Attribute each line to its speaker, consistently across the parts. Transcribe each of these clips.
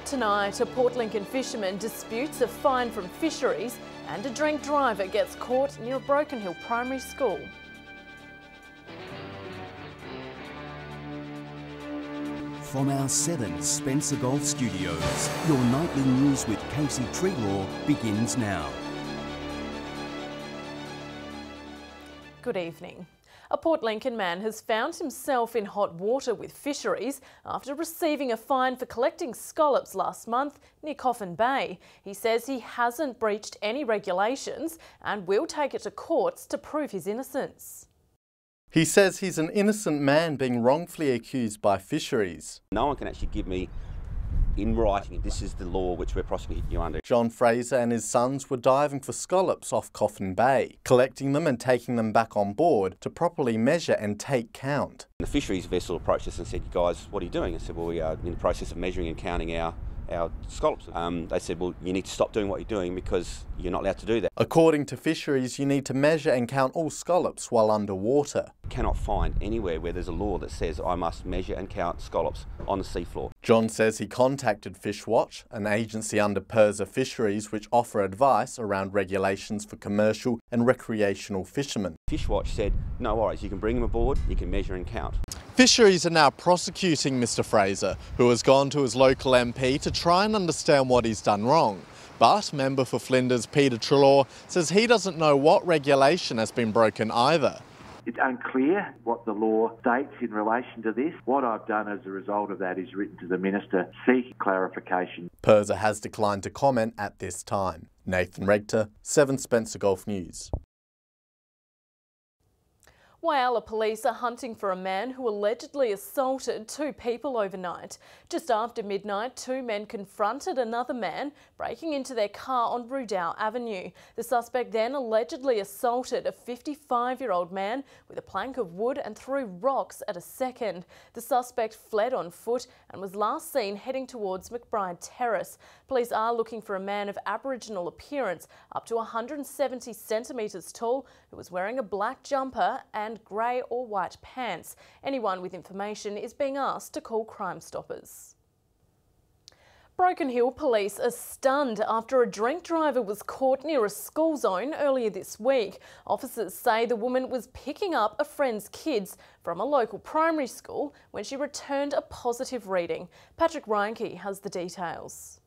Speaker 1: Tonight, a Port Lincoln fisherman disputes a fine from fisheries and a drink driver gets caught near a Broken Hill primary school.
Speaker 2: From our 7 Spencer Golf Studios, your nightly news with Casey Treelaw begins now.
Speaker 1: Good evening. A Port Lincoln man has found himself in hot water with fisheries after receiving a fine for collecting scallops last month near Coffin Bay. He says he hasn't breached any regulations and will take it to courts to prove his innocence.
Speaker 3: He says he's an innocent man being wrongfully accused by fisheries.
Speaker 4: No one can actually give me in writing, this is the law which we're prosecuting you under.
Speaker 3: John Fraser and his sons were diving for scallops off Coffin Bay, collecting them and taking them back on board to properly measure and take count.
Speaker 4: The fisheries vessel approached us and said, "You guys, what are you doing?" I said, "Well, we are in the process of measuring and counting our scallops." They said, "Well, you need to stop doing what you're doing because you're not allowed to do that."
Speaker 3: According to fisheries, you need to measure and count all scallops while underwater.
Speaker 4: You cannot find anywhere where there's a law that says I must measure and count scallops on the seafloor.
Speaker 3: John says he contacted Fishwatch, an agency under PIRSA Fisheries which offer advice around regulations for commercial and recreational fishermen.
Speaker 4: Fishwatch said, "No worries, you can bring them aboard, you can measure and count."
Speaker 3: Fisheries are now prosecuting Mr Fraser, who has gone to his local MP to try and understand what he's done wrong. But member for Flinders Peter Treelaw says he doesn't know what regulation has been broken either.
Speaker 5: It's unclear what the law states in relation to this. What I've done as a result of that is written to the Minister seeking clarification.
Speaker 3: PIRSA has declined to comment at this time. Nathan Regter, 7 Spencer Golf News.
Speaker 1: Whyalla police are hunting for a man who allegedly assaulted 2 people overnight. Just after midnight, 2 men confronted another man, breaking into their car on Rudall Avenue. The suspect then allegedly assaulted a 55-year-old man with a plank of wood and threw rocks at a second. The suspect fled on foot and was last seen heading towards McBride Terrace. Police are looking for a man of Aboriginal appearance, up to 170 centimetres tall, who was wearing a black jumper and grey or white pants. Anyone with information is being asked to call Crime Stoppers. Broken Hill police are stunned after a drink driver was caught near a school zone earlier this week. Officers say the woman was picking up a friend's kids from a local primary school when she returned a positive reading. Patrick Reinke has the details.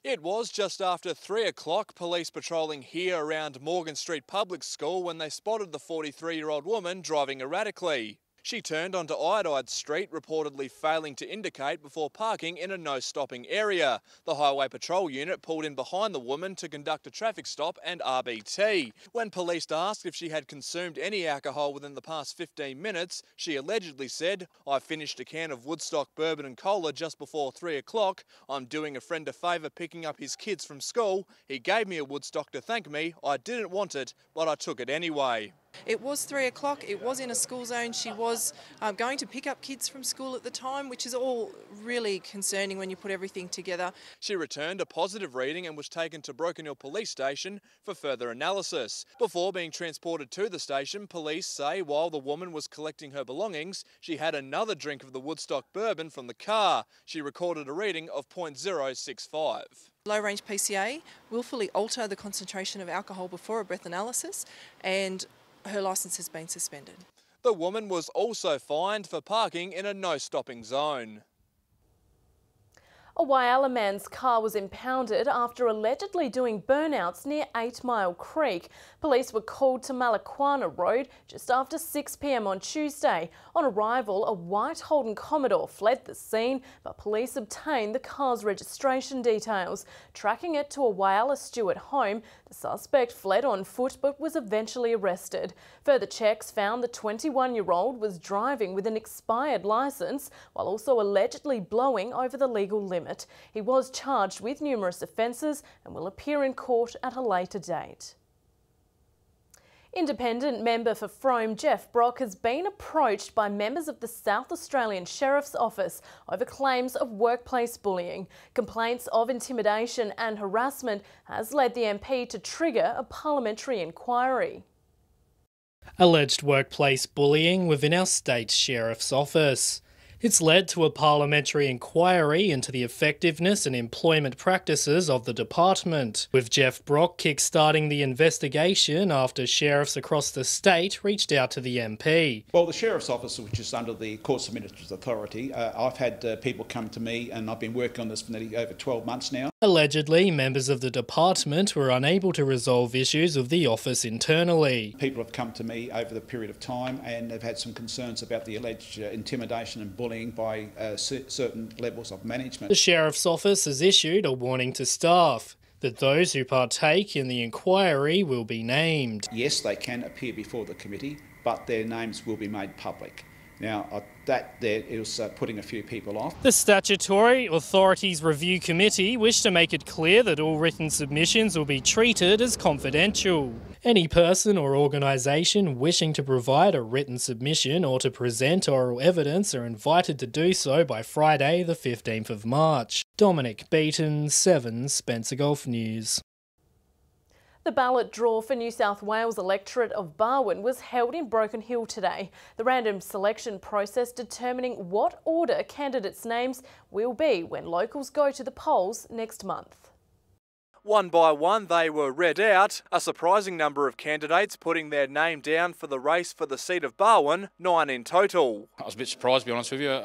Speaker 6: It was just after 3 o'clock, police patrolling here around Morgan Street Public School when they spotted the 43-year-old woman driving erratically. She turned onto Iodide Street, reportedly failing to indicate before parking in a no-stopping area. The Highway Patrol unit pulled in behind the woman to conduct a traffic stop and RBT. When police asked if she had consumed any alcohol within the past 15 minutes, she allegedly said, "I finished a can of Woodstock bourbon and cola just before 3 o'clock. I'm doing a friend a favour picking up his kids from school. He gave me a Woodstock to thank me. I didn't want it, but I took it anyway."
Speaker 7: It was 3 o'clock, it was in a school zone. She was going to pick up kids from school at the time, which is all really concerning when you put everything together.
Speaker 6: She returned a positive reading and was taken to Broken Hill Police Station for further analysis. Before being transported to the station, police say while the woman was collecting her belongings, she had another drink of the Woodstock bourbon from the car. She recorded a reading of .065.
Speaker 7: Low-range PCA willfully alter the concentration of alcohol before a breath analysis, and her licence has been suspended.
Speaker 6: The woman was also fined for parking in a no-stopping zone.
Speaker 1: A Whyalla man's car was impounded after allegedly doing burnouts near 8 Mile Creek. Police were called to Malakwana Road just after 6 p.m. on Tuesday. On arrival, a white Holden Commodore fled the scene, but police obtained the car's registration details. Tracking it to a Whyalla Stewart home, the suspect fled on foot but was eventually arrested. Further checks found the 21-year-old was driving with an expired licence while also allegedly blowing over the legal limit. He was charged with numerous offences and will appear in court at a later date. Independent member for Frome, Jeff Brock, has been approached by members of the South Australian Sheriff's Office over claims of workplace bullying. Complaints of intimidation and harassment has led the MP to trigger a parliamentary inquiry.
Speaker 8: Alleged workplace bullying within our state sheriff's office. It's led to a parliamentary inquiry into the effectiveness and employment practices of the department, with Jeff Brock kick-starting the investigation after sheriffs across the state reached out to the MP.
Speaker 9: Well, the Sheriff's Office, which is under the Courts Administrative Authority, I've had people come to me, and I've been working on this for nearly over 12 months now.
Speaker 8: Allegedly, members of the department were unable to resolve issues of the office internally.
Speaker 9: People have come to me over the period of time and have had some concerns about the alleged intimidation and bullying by certain levels of management.
Speaker 8: The Sheriff's Office has issued a warning to staff that those who partake in the inquiry will be named.
Speaker 9: Yes, they can appear before the committee, but their names will be made public. Now, that there is putting a few people off.
Speaker 8: The Statutory Authorities Review Committee wish to make it clear that all written submissions will be treated as confidential. Any person or organisation wishing to provide a written submission or to present oral evidence are invited to do so by Friday the 15th of March. Dominic Beaton, 7 Spencer Gulf News.
Speaker 1: The ballot draw for New South Wales electorate of Barwon was held in Broken Hill today. The random selection process determining what order candidates' names will be when locals go to the polls next month.
Speaker 6: One by one they were read out, a surprising number of candidates putting their name down for the race for the seat of Barwon, 9 in total.
Speaker 10: I was a bit surprised, to be honest with you.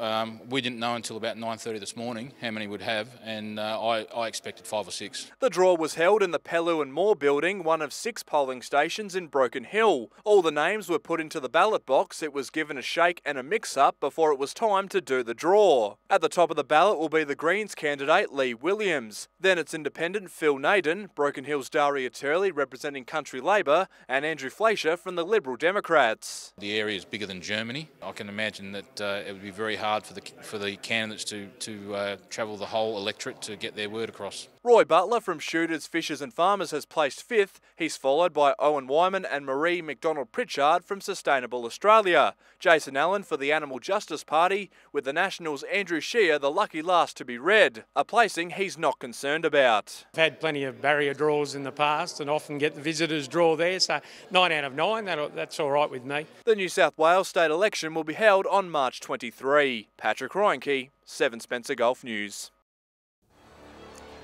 Speaker 10: We didn't know until about 9:30 this morning how many we'd have, and I expected 5 or 6.
Speaker 6: The draw was held in the Pellew and Moore building, one of 6 polling stations in Broken Hill. All the names were put into the ballot box. It was given a shake and a mix-up before it was time to do the draw. At the top of the ballot will be the Greens candidate Lee Williams. Then it's independent Phil Naden, Broken Hill's Daria Turley representing Country Labor, and Andrew Fleischer from the Liberal Democrats.
Speaker 10: The area is bigger than Germany. I can imagine that it would be very hard for the candidates to travel the whole electorate to get their word across.
Speaker 6: Roy Butler from Shooters, Fishers and Farmers has placed 5th. He's followed by Owen Wyman and Marie McDonald-Pritchard from Sustainable Australia. Jason Allen for the Animal Justice Party, with the Nationals' Andrew Shear the lucky last to be read, a placing he's not concerned about.
Speaker 11: I've had plenty of barrier draws in the past and often get the visitors draw there, so 9 out of 9, that's all right with me.
Speaker 6: The New South Wales state election will be held on March 23. Patrick Reinke, 7 Spencer Gulf News.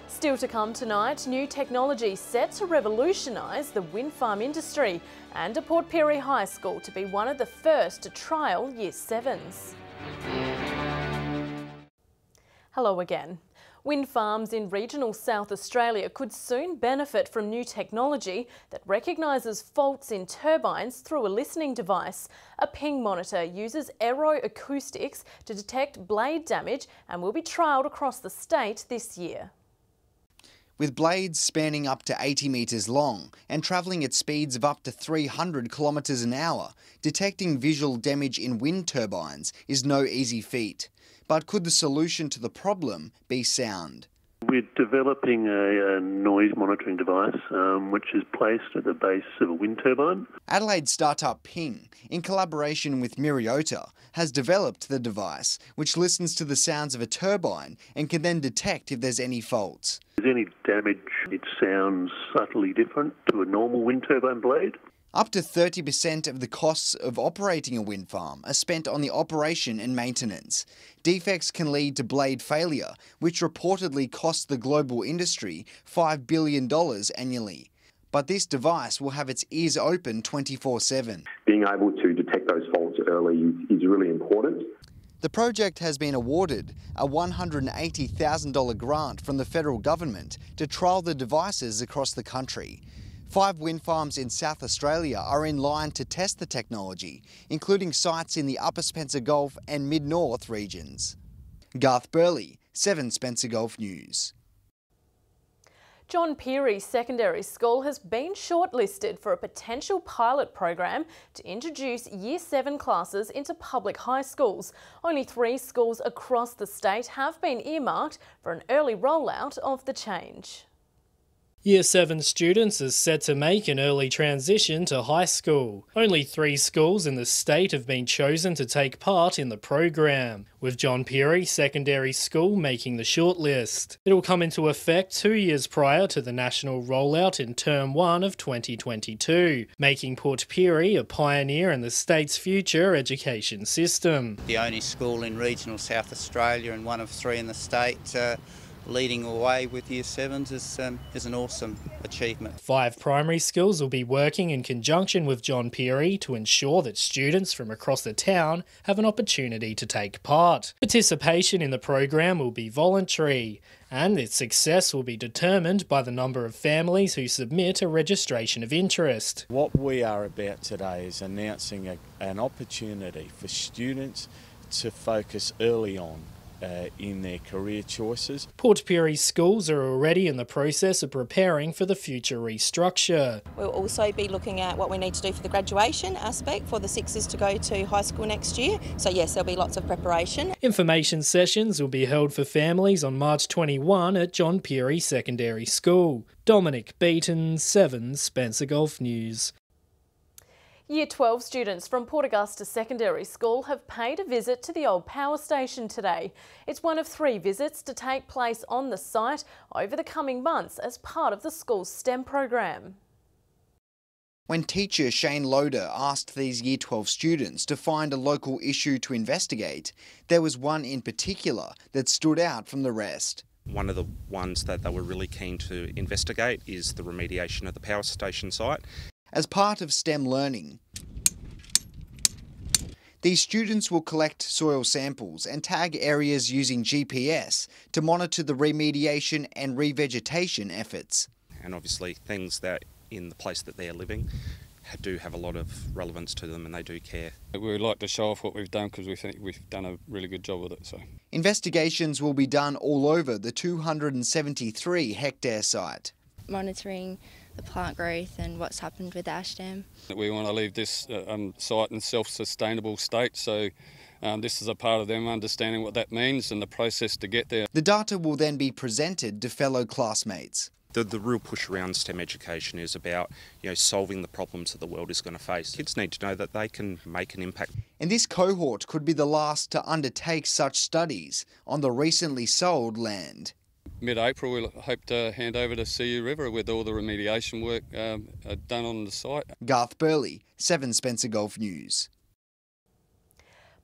Speaker 1: Still to come tonight, new technology set to revolutionise the wind farm industry, and a Port Pirie High School to be one of the first to trial Year 7s. Hello again. Wind farms in regional South Australia could soon benefit from new technology that recognises faults in turbines through a listening device. A ping monitor uses aeroacoustics to detect blade damage and will be trialled across the state this year.
Speaker 12: With blades spanning up to 80 metres long and travelling at speeds of up to 300 kilometres an hour, detecting visual damage in wind turbines is no easy feat. But could the solution to the problem be sound?
Speaker 13: We're developing a noise monitoring device which is placed at the base of a wind turbine.
Speaker 12: Adelaide startup Ping, in collaboration with Myriota, has developed the device which listens to the sounds of a turbine and can then detect if there's any faults.
Speaker 13: If there's any damage, it sounds subtly different to a normal wind turbine blade.
Speaker 12: Up to 30% of the costs of operating a wind farm are spent on the operation and maintenance. Defects can lead to blade failure, which reportedly costs the global industry $5 billion annually. But this device will have its ears open 24/7.
Speaker 14: Being able to detect those faults early is really important.
Speaker 12: The project has been awarded a $180,000 grant from the federal government to trial the devices across the country. 5 wind farms in South Australia are in line to test the technology, including sites in the Upper Spencer Gulf and Mid-North regions. Garth Burley, 7 Spencer Gulf News.
Speaker 1: John Pirie Secondary School has been shortlisted for a potential pilot program to introduce Year 7 classes into public high schools. Only 3 schools across the state have been earmarked for an early rollout of the change.
Speaker 8: Year 7 students are set to make an early transition to high school. Only 3 schools in the state have been chosen to take part in the program, with John Pirie Secondary School making the shortlist. It will come into effect 2 years prior to the national rollout in Term 1 of 2022, making Port Pirie a pioneer in the state's future education system.
Speaker 15: The only school in regional South Australia and one of 3 in the state leading the way with Year 7s is an awesome achievement. 5
Speaker 8: primary schools will be working in conjunction with John Pirie to ensure that students from across the town have an opportunity to take part. Participation in the program will be voluntary, and its success will be determined by the number of families who submit a registration of interest.
Speaker 16: What we are about today is announcing an opportunity for students to focus early on in their career choices.
Speaker 8: Port Pirie schools are already in the process of preparing for the future restructure.
Speaker 17: We'll also be looking at what we need to do for the graduation aspect for the 6s to go to high school next year. So yes, there'll be lots of preparation.
Speaker 8: Information sessions will be held for families on March 21 at John Pirie Secondary School. Dominic Beaton, 7 Spencer Gulf News.
Speaker 1: Year 12 students from Port Augusta Secondary School have paid a visit to the old power station today. It's one of 3 visits to take place on the site over the coming months as part of the school's STEM program.
Speaker 12: When teacher Shane Loader asked these Year 12 students to find a local issue to investigate, there was one in particular that stood out from the rest.
Speaker 18: One of the ones that they were really keen to investigate is the remediation of the power station site.
Speaker 12: As part of STEM learning, these students will collect soil samples and tag areas using GPS to monitor the remediation and revegetation efforts.
Speaker 18: And obviously things that in the place that they're living do have a lot of relevance to them and they do care.
Speaker 19: We'd like to show off what we've done because we think we've done a really good job with it. So
Speaker 12: investigations will be done all over the 273 hectare site.
Speaker 20: Monitoring the plant growth and what's happened with the ash dam.
Speaker 19: We want to leave this site in self-sustainable state, so this is a part of them understanding what that means and the process to get there.
Speaker 12: The data will then be presented to fellow classmates.
Speaker 18: The real push around STEM education is about solving the problems that the world is going to face. Kids need to know that they can make an impact.
Speaker 12: And this cohort could be the last to undertake such studies on the recently sold land.
Speaker 19: Mid-April we'll hope to hand over to CU River with all the remediation work done on the site.
Speaker 12: Garth Burley, 7 Spencer Gulf News.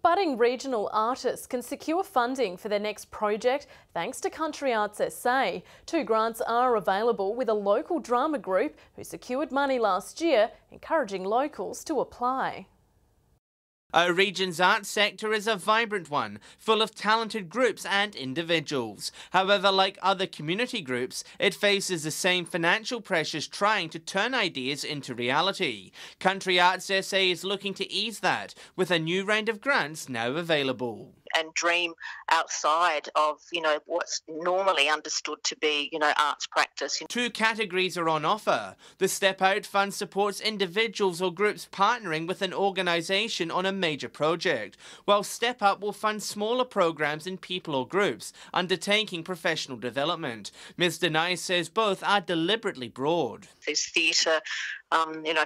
Speaker 1: Budding regional artists can secure funding for their next project thanks to Country Arts SA. 2 grants are available with a local drama group who secured money last year, encouraging locals to apply.
Speaker 21: Our region's arts sector is a vibrant one, full of talented groups and individuals. However, like other community groups, it faces the same financial pressures trying to turn ideas into reality. Country Arts SA is looking to ease that, with a new round of grants now available.
Speaker 22: And dream outside of, what's normally understood to be, arts practice.
Speaker 21: 2 categories are on offer. The Step Out Fund supports individuals or groups partnering with an organisation on a major project, while Step Up will fund smaller programs in people or groups undertaking professional development. Ms Denai says both are deliberately broad.
Speaker 22: There's theatre,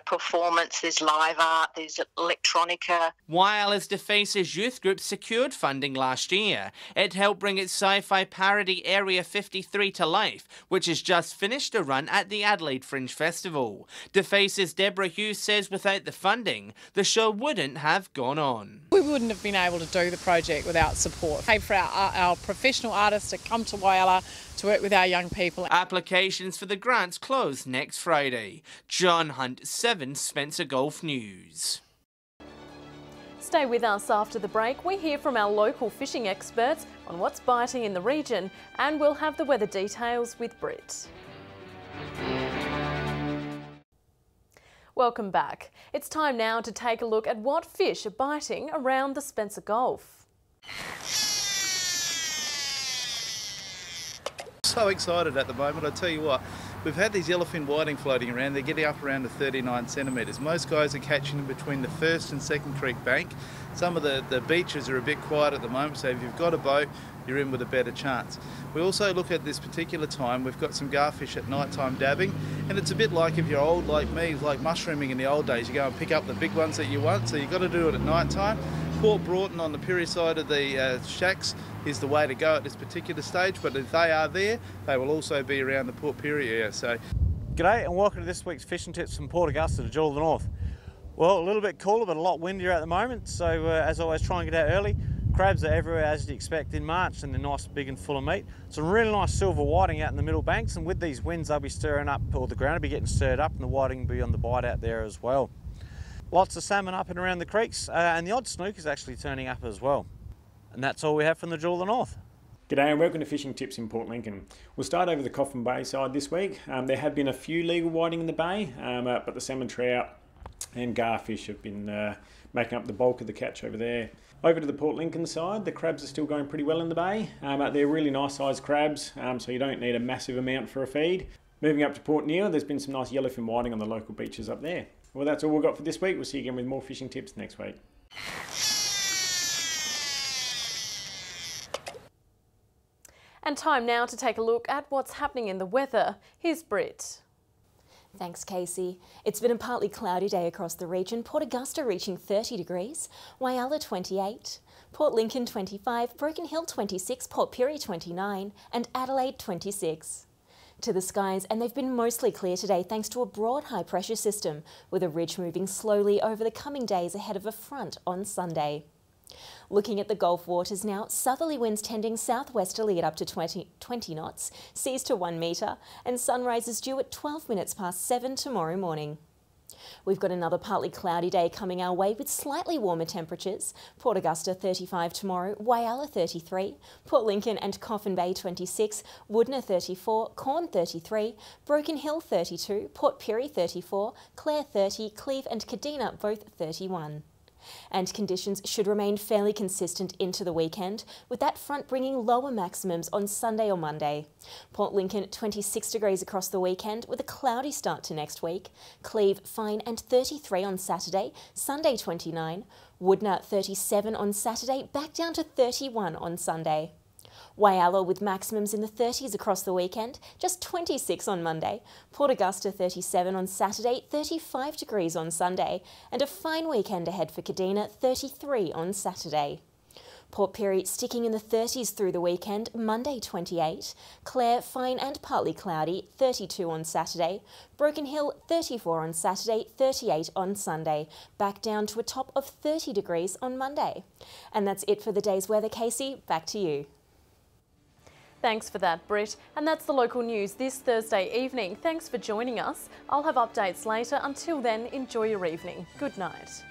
Speaker 22: performance, there's live art, there's electronica.
Speaker 21: While as Deface's youth group secured funding last year, it helped bring its sci-fi parody Area 53 to life, which has just finished a run at the Adelaide Fringe Festival. Deface's Deborah Hughes says without the funding, the show wouldn't have gone on.
Speaker 23: We wouldn't have been able to do the project without support. Pay for our professional artists to come to Whyalla to work with our young people.
Speaker 21: Applications for the grants close next Friday. John Hunt, 7 Spencer Gulf News.
Speaker 1: Stay with us after the break. We hear from our local fishing experts on what's biting in the region, and we'll have the weather details with Britt. Welcome back. It's time now to take a look at what fish are biting around the Spencer Gulf.
Speaker 24: So excited at the moment, I tell you what. We've had these yellowfin whiting floating around. They're getting up around to 39 centimetres. Most guys are catching them between the first and second creek bank. Some of the beaches are a bit quiet at the moment, so if you've got a boat, you're in with a better chance. We also look at this particular time, we've got some garfish at nighttime dabbing, and it's a bit like if you're old like me, like mushrooming in the old days. You go and pick up the big ones that you want, so you've got to do it at nighttime. Port Broughton on the Pirie side of the shacks is the way to go at this particular stage, but if they are there, they will also be around the Port Pirie area. So,
Speaker 2: g'day and welcome to this week's fishing tips from Port Augusta to Jewel of the North. Well, a little bit cooler but a lot windier at the moment, so as always try and get out early. Crabs are everywhere as you'd expect in March, and they're nice, big and full of meat. Some really nice silver whiting out in the middle banks, and with these winds they'll be stirring up, or the ground will be getting stirred up, and the whiting will be on the bite out there as well. Lots of salmon up and around the creeks, and the odd snook is actually turning up as well. And that's all we have from the Jewel of the North.
Speaker 3: G'day and welcome to Fishing Tips in Port Lincoln. We'll start over the Coffin Bay side this week. There have been a few legal whiting in the bay, but the salmon, trout and garfish have been making up the bulk of the catch over there. Over to the Port Lincoln side, the crabs are still going pretty well in the bay. They're really nice sized crabs, so you don't need a massive amount for a feed. Moving up to Port Neal, there's been some nice yellowfin whiting on the local beaches up there. Well, that's all we've got for this week. We'll see you again with more fishing tips next week.
Speaker 1: And time now to take a look at what's happening in the weather. Here's Britt.
Speaker 4: Thanks, Casey. It's been a partly cloudy day across the region. Port Augusta reaching 30 degrees, Whyalla 28, Port Lincoln 25, Broken Hill 26, Port Pirie 29 and Adelaide 26. To the skies, and they've been mostly clear today thanks to a broad high pressure system, with a ridge moving slowly over the coming days ahead of a front on Sunday. Looking at the Gulf waters now, southerly winds tending southwesterly at up to 20 knots, seas to 1 metre, and sunrise is due at 12 minutes past 7 tomorrow morning. We've got another partly cloudy day coming our way with slightly warmer temperatures. Port Augusta 35 tomorrow, Whyalla 33, Port Lincoln and Coffin Bay 26, Woodner 34, Corn 33, Broken Hill 32, Port Pirie 34, Clare 30, Cleve and Kadina both 31. And conditions should remain fairly consistent into the weekend, with that front bringing lower maximums on Sunday or Monday. Port Lincoln 26 degrees across the weekend with a cloudy start to next week. Cleve fine and 33 on Saturday, Sunday 29. Woodner 37 on Saturday, back down to 31 on Sunday. Whyalla with maximums in the 30s across the weekend, just 26 on Monday. Port Augusta 37 on Saturday, 35 degrees on Sunday, and a fine weekend ahead for Kadina, 33 on Saturday. Port Pirie sticking in the 30s through the weekend, Monday 28, Clare fine and partly cloudy, 32 on Saturday, Broken Hill 34 on Saturday, 38 on Sunday, back down to a top of 30 degrees on Monday. And that's it for the day's weather, Casey, back to you.
Speaker 1: Thanks for that, Britt. And that's the local news this Thursday evening. Thanks for joining us. I'll have updates later. Until then, enjoy your evening. Good night.